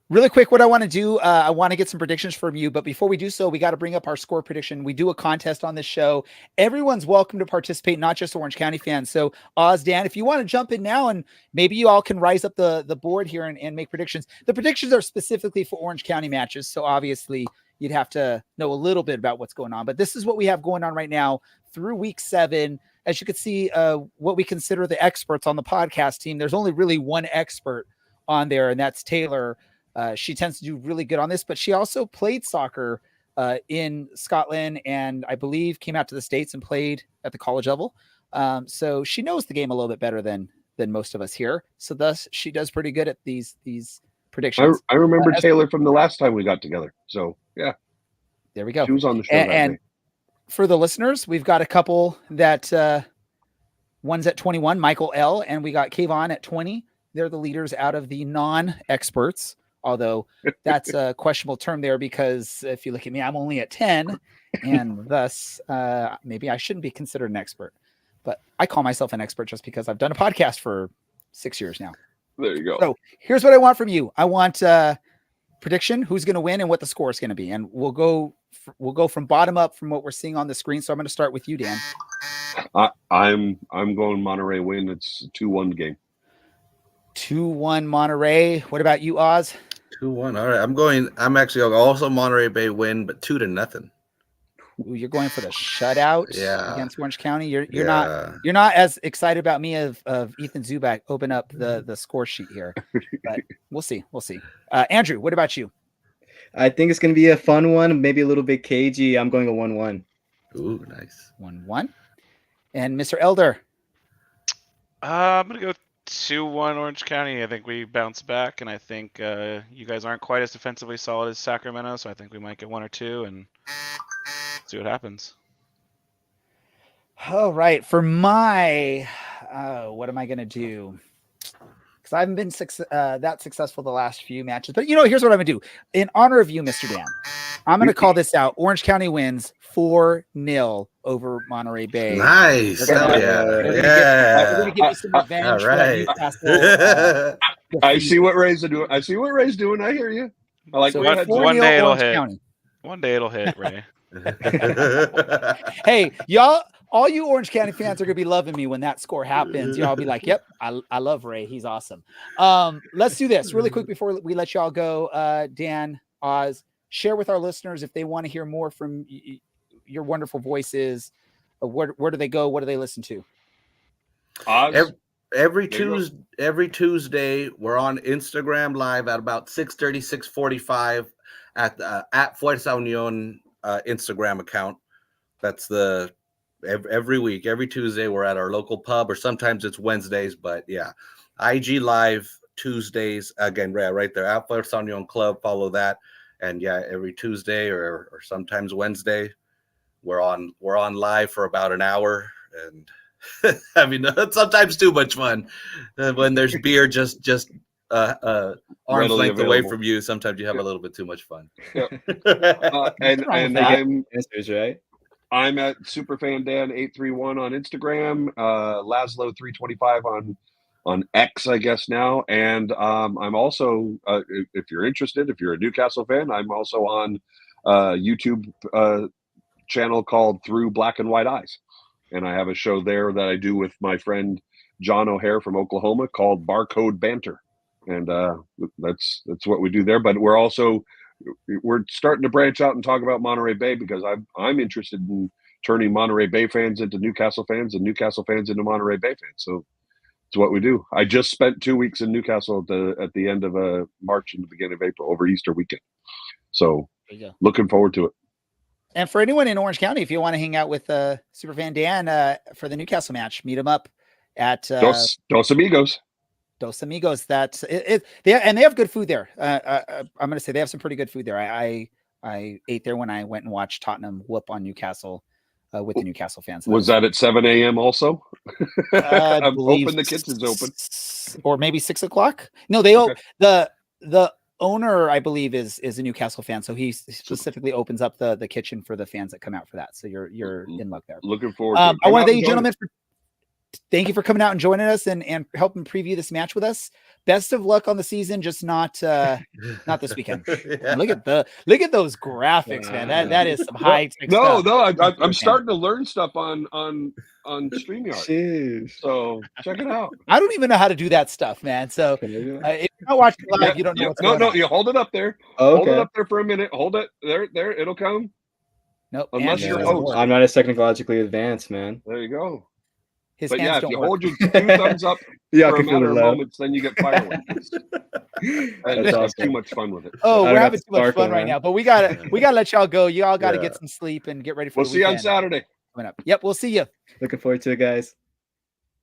A: Really quick, what I want to do, I want to get some predictions from you. But before we do so, we got to bring up our score prediction. We do a contest on this show. Everyone's welcome to participate, not just Orange County fans. So Oz, Dan, if you want to jump in now and maybe you all can rise up the board here and make predictions. The predictions are specifically for Orange County matches. So obviously you'd have to know a little bit about what's going on. But this is what we have going on right now through week 7. As you can see, what we consider the experts on the podcast team, there's only really one expert on there, and that's Taylor. She tends to do really good on this, but she also played soccer in Scotland and I believe came out to the States and played at the college level. So she knows the game a little bit better than most of us here. So thus she does pretty good at these predictions.
E: I remember Taylor from the last time we got together. So yeah,
A: there we go.
E: She was on the show that day.
A: For the listeners, we've got a couple that one's at 21, Michael L, and we got Kayvon at 20. They're the leaders out of the non-experts, although that's a questionable term there because if you look at me, I'm only at 10, and thus maybe I shouldn't be considered an expert. But I call myself an expert just because I've done a podcast for 6 years now.
E: There you go.
A: So here's what I want from you. I want prediction, who's going to win and what the score is going to be. And we'll go from bottom up from what we're seeing on the screen. So I'm going to start with you, Dan.
E: I'm going Monterey win. It's a 2-1 game.
A: 2-1 Monterey. What about you, Oz?
D: 2-1. All right. I'm actually also Monterey Bay win, but 2-0.
A: Ooh, you're going for the shutout against Orange County. You're not as excited about me of Ethan Zubak open up the score sheet here. But we'll see. Andrew, what about you?
C: I think it's going to be a fun one, maybe a little bit cagey. I'm going a 1-1.
D: Ooh, nice.
A: 1-1. And Mr. Elder?
B: I'm going to go 2-1 Orange County. I think we bounce back, and I think you guys aren't quite as defensively solid as Sacramento, so I think we might get 1 or 2 and see what happens.
A: All right. For my, what am I going to do? Because I haven't been that successful the last few matches. But, here's what I'm going to do. In honor of you, Mr. Dan, I'm going to call this out. Orange County wins 4-0 over Monterey Bay.
D: Nice. Hell yeah.
A: We're going to give you some revenge
D: All
A: for that
D: right.
A: Newcastle.
E: I see what Ray's doing. I see what Ray's doing. I hear you. I like
A: So
E: where your head's
B: one
E: at.
B: day it'll
A: Orange
B: hit.
A: County.
B: One day it'll hit, Ray.
A: Hey, y'all, all you Orange County fans are gonna be loving me when that score happens. Y'all be like, "Yep, I love Ray. He's awesome." Let's do this really quick before we let y'all go. Dan, Oz, share with our listeners if they want to hear more from your wonderful voices. Where do they go? What do they listen to?
E: Oz?
D: Every Tuesday, we're on Instagram Live at about 6:30, 6:45 at Fuerza Union Instagram account. That's every week, every Tuesday, we're at our local pub, or sometimes it's Wednesdays. But yeah, IG Live Tuesdays again, right there at Fuerza Union Club. Follow that, and yeah, every Tuesday or sometimes Wednesday, we're on live for about an hour, and I mean, sometimes too much fun when there's beer just arm's
E: Readily
D: length away
E: available.
D: from you. Sometimes you have a little bit too much fun.
E: And I'm
C: Answers, right?
E: I'm at SuperfanDan831 on Instagram, Laszlo325 on X, I guess now, and I'm also, if you're interested, if you're a Newcastle fan, I'm also on YouTube channel called Through Black and White Eyes, and I have a show there that I do with my friend John O'Hare from Oklahoma called Barcode Banter, and that's what we do there. But we're starting to branch out and talk about Monterey Bay, because I'm interested in turning Monterey Bay fans into Newcastle fans and Newcastle fans into Monterey Bay fans. So it's what we do. I just spent 2 weeks in Newcastle at the end of March and the beginning of April over Easter weekend. So looking forward to it.
A: And for anyone in Orange County, if you want to hang out with Superfan Dan for the Newcastle match, meet him up at
E: Dos Amigos.
A: Dos Amigos. That's it. They have good food there. I'm going to say they have some pretty good food there. I ate there when I went and watched Tottenham whoop on Newcastle with the Newcastle fans.
E: Was that at 7 a.m. also? I'm hoping the kitchen's open.
A: Or maybe 6 o'clock. No, the owner, I believe, is a Newcastle fan, so he specifically opens up the kitchen for the fans that come out for that. So you're in luck there.
E: Looking forward to it.
A: I want to thank you, gentlemen, thank you for coming out and joining us and helping preview this match with us. Best of luck on the season, just not this weekend. Yeah. Look at those graphics, man. That is some high tech stuff.
E: I'm starting to learn stuff on StreamYard. Jeez. So check it out.
A: I don't even know how to do that stuff, man. So if you're not watching live, you don't know what's going on.
E: You hold it up there. Okay. Hold it up there for a minute. Hold it there. It'll come.
A: Nope.
E: Unless you're host.
C: I'm not as technologically advanced, man.
E: There you go.
A: His
E: but
A: hands
E: yeah,
A: don't
E: if you
A: work.
E: hold your 2 thumbs up for a matter of moments, then you get fireworks. That's awesome. Too much fun with it.
A: Oh, we're having too much fun right now, but we gotta let y'all go. You all gotta get some sleep and get ready for.
E: We'll see you on Saturday.
A: Coming up. Yep, we'll see you.
C: Looking forward to it, guys.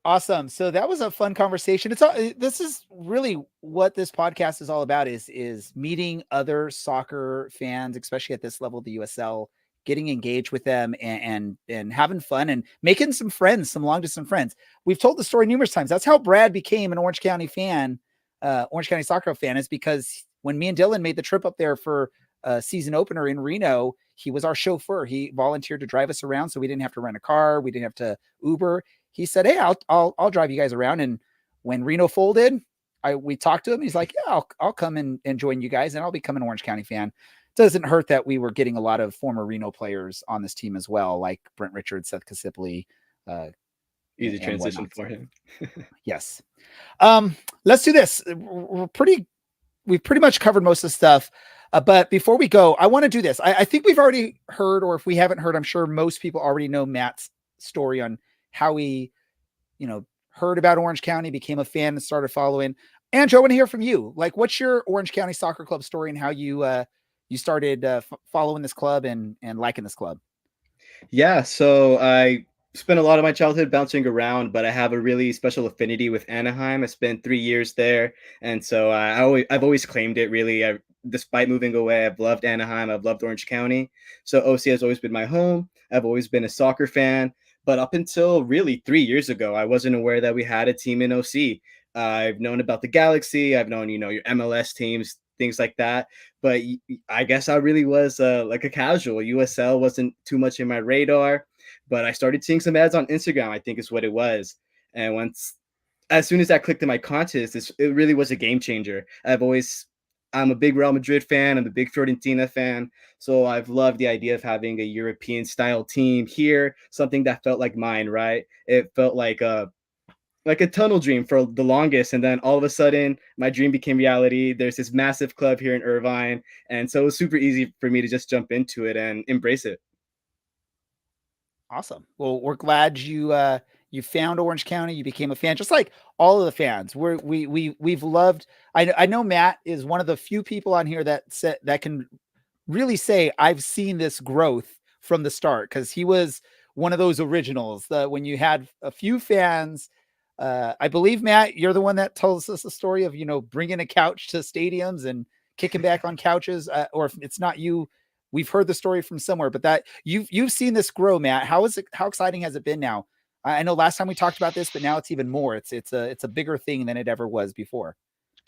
A: Awesome. So that was a fun conversation. This is really what this podcast is all about, is meeting other soccer fans, especially at this level of the USL, getting engaged with them and having fun and making some friends, some long distance friends. We've told the story numerous times. That's how Brad became an Orange County fan, Orange County soccer fan, is because when me and Dylan made the trip up there for a season opener in Reno, he was our chauffeur. He volunteered to drive us around, so we didn't have to rent a car. We didn't have to Uber. He said, "Hey, I'll drive you guys around." And when Reno folded, we talked to him. He's like, "Yeah, I'll come and join you guys, and I'll become an Orange County fan." Doesn't hurt that we were getting a lot of former Reno players on this team as well, like Brent Richards, Seth Kasipli.
C: Easy transition for him.
A: Yes. Let's do this. We've pretty much covered most of the stuff. But before we go, I want to do this. I think we've already heard, or if we haven't heard, I'm sure most people already know Matt's story on how he, heard about Orange County, became a fan and started following. Andrew, I want to hear from you. Like, what's your Orange County Soccer Club story and how you started following this club and liking this club?
C: Yeah, so I spent a lot of my childhood bouncing around, but I have a really special affinity with Anaheim. I spent 3 years there, and so I've always claimed it. Really, despite moving away, I've loved Anaheim. I've loved Orange County. So OC has always been my home. I've always been a soccer fan. But up until really 3 years ago, I wasn't aware that we had a team in OC. I've known about the Galaxy. I've known, your MLS teams, things like that. But I guess I really was like a casual. USL wasn't too much in my radar, but I started seeing some ads on Instagram, I think is what it was. And as soon as that clicked in my conscious, it really was a game changer. I'm a big Real Madrid fan. I'm a big Fiorentina fan. So I've loved the idea of having a European style team here, something that felt like mine, right? It felt like a tunnel dream for the longest. And then all of a sudden, my dream became reality. There's this massive club here in Irvine. And so it was super easy for me to just jump into it and embrace it.
A: Awesome. Well, we're glad you found Orange County. You became a fan, just like all of the fans. We've loved. I know Matt is one of the few people on here that can really say I've seen this growth from the start, because he was one of those originals. When you had a few fans. I believe, Matt, you're the one that tells us the story of bringing a couch to stadiums and kicking back on couches. Or if it's not you, we've heard the story from somewhere. But that you've seen this grow, Matt. How exciting has it been now? I know last time we talked about this, but now it's even more. It's a bigger thing than it ever was before.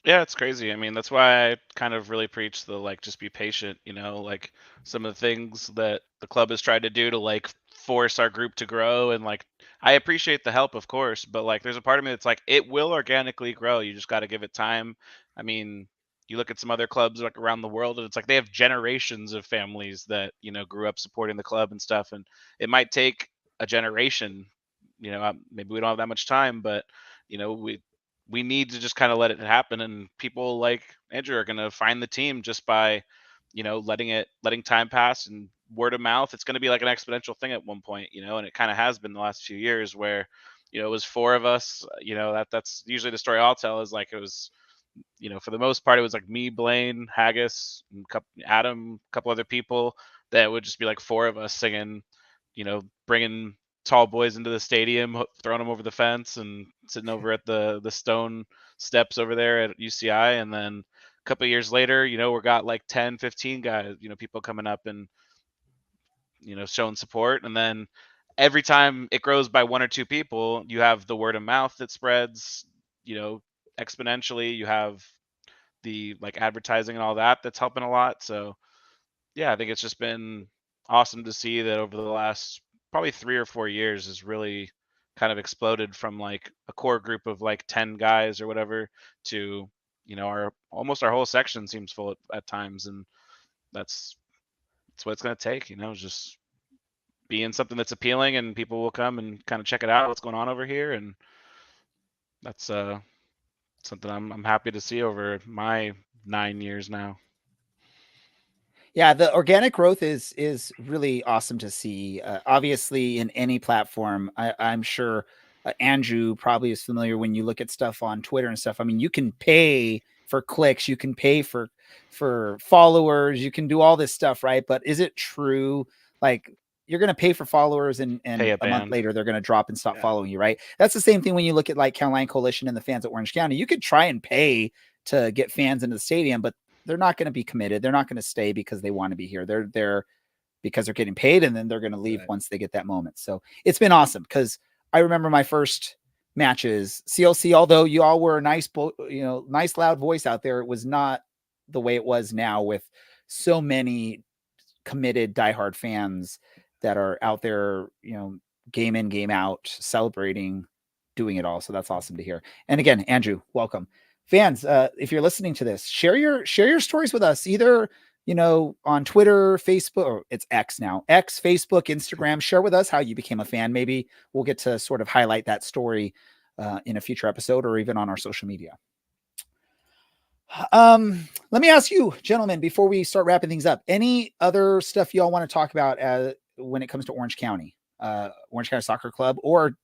B: Yeah, it's crazy. I mean, that's why I kind of really preach the like just be patient, like some of the things that the club has tried to do to like force our group to grow, and like I appreciate the help, of course, but like there's a part of me that's like it will organically grow. You just got to give it time. I mean, you look at some other clubs like around the world and it's like they have generations of families that, grew up supporting the club and stuff, and it might take a generation. Maybe we don't have that much time, but we need to just kind of let it happen, and people like Andrew are going to find the team just by letting time pass and word of mouth. It's going to be like an exponential thing at one point, and it kind of has been the last few years where it was four of us. That's usually the story I'll tell, is like it was, for the most part it was like me, Blaine, Haggis, and Adam, a couple other people, that would just be like four of us singing, bringing tall boys into the stadium, throwing them over the fence and sitting over at the stone steps over there at UCI. And then a couple of years later, we got like 10, 15 guys, people coming up and, showing support. And then every time it grows by one or two people, you have the word of mouth that spreads, exponentially. You have the like advertising and all that that's helping a lot. So yeah, I think it's just been awesome to see that over the last probably 3 or 4 years has really kind of exploded from like a core group of like 10 guys or whatever to, our almost our whole section seems full at times. And that's what it's going to take, just being something that's appealing and people will come and kind of check it out, what's going on over here. And that's something I'm happy to see over my 9 years now.
A: Yeah, the organic growth is really awesome to see. Obviously, in any platform, I'm sure Andrew probably is familiar when you look at stuff on Twitter and stuff. I mean, you can pay for clicks, you can pay for followers, you can do all this stuff, right? But is it true? Like, you're going to pay for followers, and a month later they're going to drop and stop following you, right? That's the same thing when you look at like Caroline Coalition and the fans at Orange County. You could try and pay to get fans into the stadium, but they're not going to be committed. They're not going to stay because they want to be here. They're there because they're getting paid, and then they're going to leave once they get that moment. So it's been awesome, because I remember my first matches, CLC, although you all were a nice, nice loud voice out there, it was not the way it was now with so many committed diehard fans that are out there, game in, game out, celebrating, doing it all. So that's awesome to hear. And again, Andrew, welcome. Fans, if you're listening to this, share your stories with us, either on Twitter, Facebook, or it's X now, X, Facebook, Instagram. Share with us how you became a fan. Maybe we'll get to sort of highlight that story in a future episode, or even on our social media. Let me ask you, gentlemen, before we start wrapping things up, any other stuff y'all want to talk about when it comes to Orange County Soccer Club, or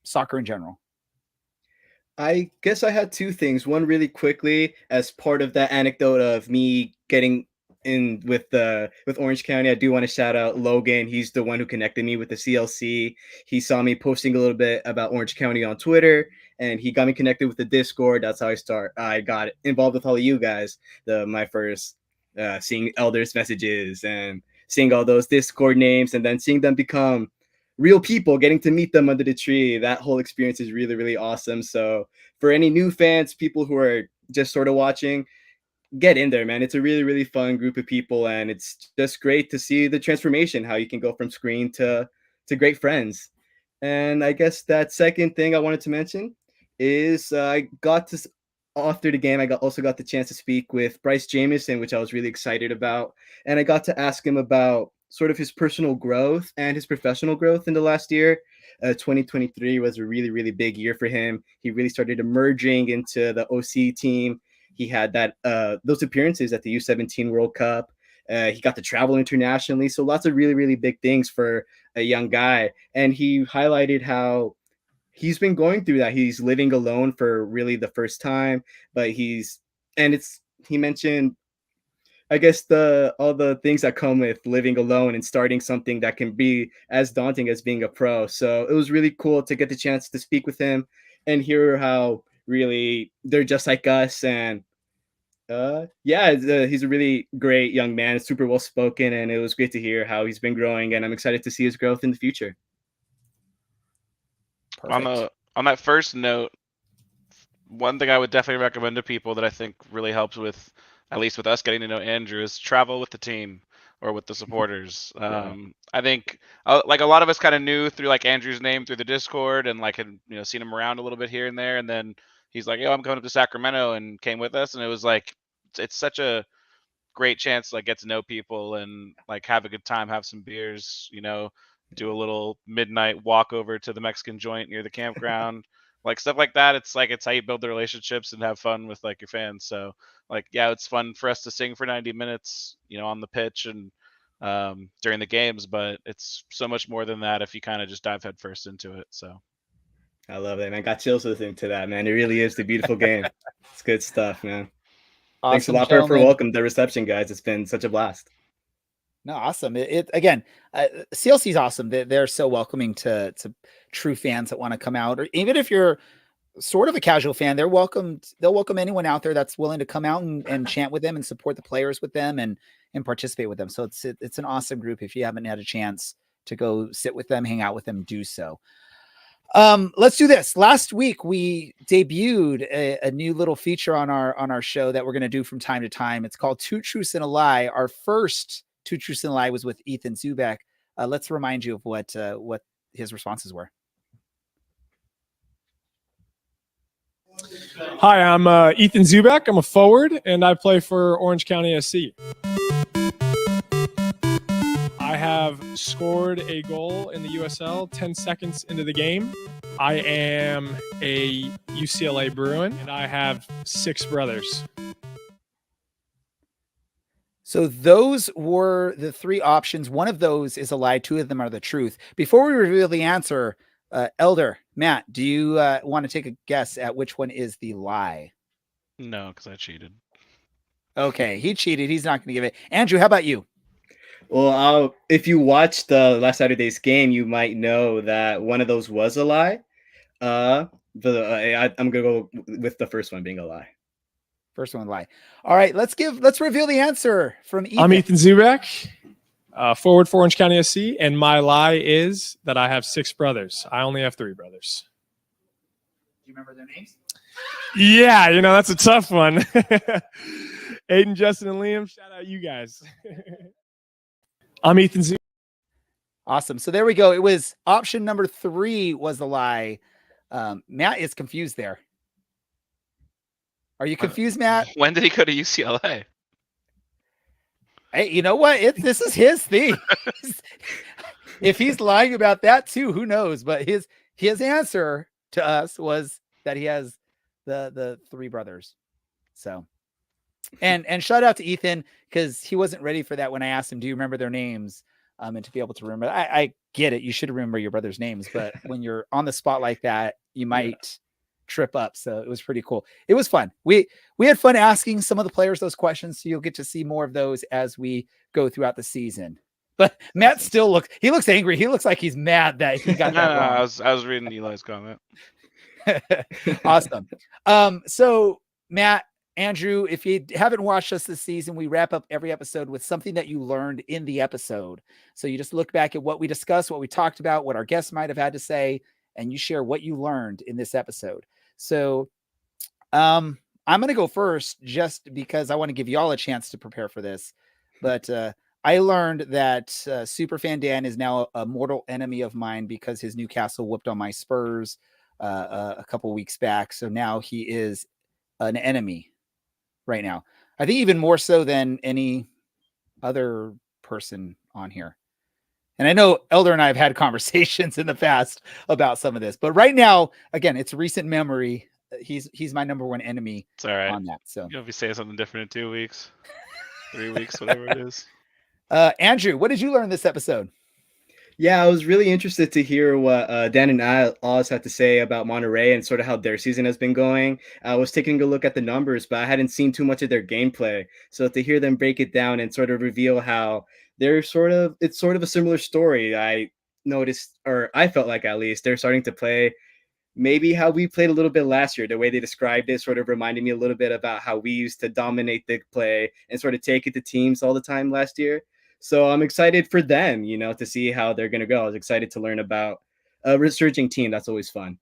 A: soccer in general?
C: I guess I had two things. One, really quickly, as part of that anecdote of me getting in with Orange County, I do want to shout out Logan. He's the one who connected me with the CLC. He saw me posting a little bit about Orange County on Twitter, and he got me connected with the Discord. That's how I got involved with all of you guys. My first seeing elders messages and seeing all those Discord names, and then seeing them become real people, getting to meet them under the tree. That whole experience is really, really awesome. So for any new fans, people who are just sort of watching, get in there, man. It's a really, really fun group of people, and it's just great to see the transformation, how you can go from screen to great friends. And I guess that second thing I wanted to mention is I got to after the game, also got the chance to speak with Bryce Jamieson, which I was really excited about, and I got to ask him about sort of his personal growth and his professional growth in the last year. 2023 was a really, really big year for him. He really started emerging into the OC team. He had that those appearances at the U17 World Cup. He got to travel internationally. So lots of really, really big things for a young guy. And he highlighted how he's been going through that. He's living alone for really the first time, but he mentioned, I guess, all the things that come with living alone and starting something that can be as daunting as being a pro. So it was really cool to get the chance to speak with him and hear how really they're just like us. And he's a really great young man, super well spoken, and it was great to hear how he's been growing, and I'm excited to see his growth in the future.
A: Perfect.
B: On that first note, one thing I would definitely recommend to people that I think really helps with, at least with us getting to know Andrew, is travel with the team or with the supporters. I think like a lot of us kind of knew through like Andrew's name through the Discord and like had seen him around a little bit here and there, and then he's like, "Yo, I'm coming up to Sacramento," and came with us, and it was like it's such a great chance to like get to know people and like have a good time, have some beers, do a little midnight walk over to the Mexican joint near the campground, like stuff like that. It's how you build the relationships and have fun with like your fans. So like, yeah, it's fun for us to sing for 90 minutes, on the pitch and during the games, but it's so much more than that if you kind of just dive headfirst into it. So
C: I love it, man. Got chills listening to that, man. It really is the beautiful game. It's good stuff, man.
A: Awesome,
C: thanks a lot for welcome the reception, guys. It's been such a blast.
A: No, awesome. It again, CLC is awesome. They're so welcoming to true fans that want to come out, or even if you're sort of a casual fan, they'll welcome anyone out there that's willing to come out and chant with them and support the players with them and participate with them. So it's an awesome group. If you haven't had a chance to go sit with them, hang out with them, do so. Let's do this. Last week we debuted a new little feature on our show that we're going to do from time to time. It's called Two Truths and a Lie. Our first Two Truths and a Lie was with Ethan Zubek. Let's remind you of what his responses were.
F: Hi, I'm Ethan Zubek. I'm a forward, and I play for Orange County SC. I have scored a goal in the USL 10 seconds into the game. I am a UCLA Bruin, and I have 6 brothers.
A: So those were the 3 options. One of those is a lie. 2 of them are the truth. Before we reveal the answer, Elder Matt, do you want to take a guess at which one is the lie?
B: No, because I cheated.
A: Okay, he cheated. He's not going to give it. Andrew, how about you?
C: Well, if you watched the last Saturday's game, you might know that one of those was a lie. I'm going to go with the first one being a lie.
A: First one lie. All right, let's reveal the answer from Ethan.
F: I'm Ethan Zubek, forward for Orange County SC, and my lie is that I have 6 brothers. I only have 3 brothers.
A: Do you remember their names?
F: Yeah, that's a tough one. Aiden, Justin, and Liam, shout out you guys. I'm Ethan Zubek.
A: Awesome. So there we go. It was option number 3 was the lie. Matt is confused there. Are you confused, Matt?
B: When did he go to UCLA?
A: Hey, you know what? This is his thing. If he's lying about that too, who knows? But his answer to us was that he has the 3 brothers. So, and shout out to Ethan because he wasn't ready for that when I asked him, "Do you remember their names?" And to be able to remember, I get it. You should remember your brother's names, but when you're on the spot like that, you might trip up. So it was pretty cool. It was fun. We had fun asking some of the players those questions. So you'll get to see more of those as we go throughout the season. But Matt still looks angry. He looks like he's mad that he got that wrong.
B: I was reading Eli's comment.
A: Awesome. So Matt, Andrew, if you haven't watched us this season, we wrap up every episode with something that you learned in the episode. So you just look back at what we discussed, what we talked about, what our guests might have had to say, and you share what you learned in this episode. So I'm going to go first just because I want to give you all a chance to prepare for this. But I learned that Superfan Dan is now a mortal enemy of mine because his Newcastle whooped on my Spurs a couple weeks back. So now he is an enemy right now. I think even more so than any other person on here. And I know Elder and I have had conversations in the past about some of this, but right now, again, it's recent memory. He's my number one enemy
B: It's all right.
A: on that. So
B: You'll be saying something different in 2 weeks, 3 weeks, whatever it is.
A: Andrew, what did you learn this episode?
C: Yeah, I was really interested to hear what Dan and Oz had to say about Monterey and sort of how their season has been going. I was taking a look at the numbers, but I hadn't seen too much of their gameplay. So to hear them break it down and sort of reveal how it's sort of a similar story. I noticed, or I felt like at least, they're starting to play maybe how we played a little bit last year. The way they described it sort of reminded me a little bit about how we used to dominate the play and sort of take it to teams all the time last year. So I'm excited for them, to see how they're going to go. I was excited to learn about a resurging team. That's always fun.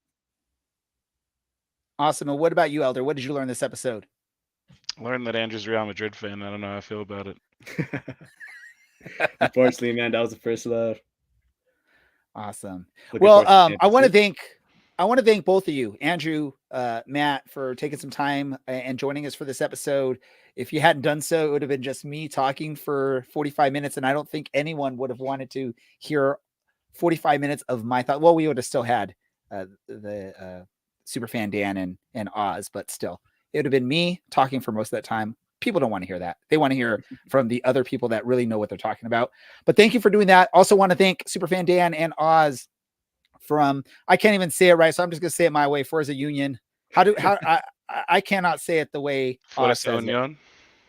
A: Awesome. And what about you, Elder? What did you learn this episode?
B: I learned that Andrew's a Real Madrid fan. I don't know how I feel about it.
C: Unfortunately, man, that was the first love.
A: Awesome.
C: Looking
A: Well,
C: forward to the
A: I want to thank both of you, Andrew, Matt, for taking some time and joining us for this episode. If you hadn't done so, it would have been just me talking for 45 minutes. And I don't think anyone would have wanted to hear 45 minutes of my thought. Well, we would have still had the Superfan Dan and Oz, but still, it would have been me talking for most of that time. People don't want to hear that. They want to hear from the other people that really know what they're talking about. But thank you for doing that. Also want to thank Superfan Dan and Oz from, I can't even say it right, so I'm just going to say it my way. Forza Union. I cannot say it the way Oz says it.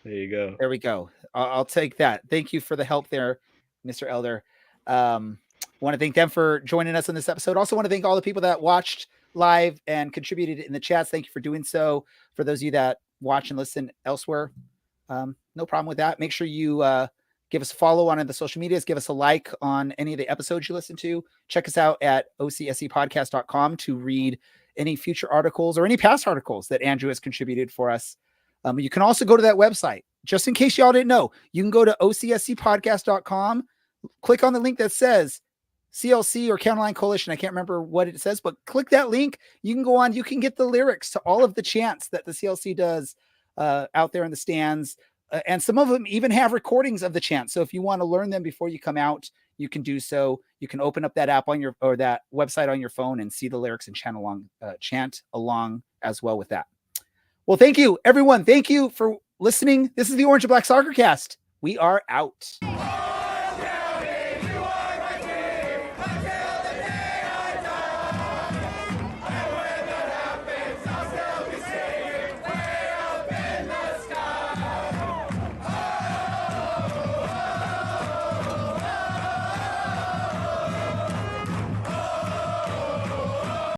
C: There you go.
A: There we go. I'll take that. Thank you for the help there, Mr. Elder. Want to thank them for joining us on this episode. Also want to thank all the people that watched live and contributed in the chats. Thank you for doing so. For those of you that watch and listen elsewhere, no problem with that. Make sure you give us a follow on the social medias. Give us a like on any of the episodes you listen to. Check us out at ocsepodcast.com to read any future articles or any past articles that Andrew has contributed for us. You can also go to that website. Just in case y'all didn't know, you can go to ocsepodcast.com, click on the link that says CLC or Counterline Coalition. I can't remember what it says, but click that link. You can go on. You can get the lyrics to all of the chants that the CLC does out there in the stands. And some of them even have recordings of the chants. So if you want to learn them before you come out, you can do so. You can open up that app on or that website on your phone and see the lyrics and chant along as well with that. Well, thank you, everyone. Thank you for listening. This is the Orange and Black Soccer Cast. We are out.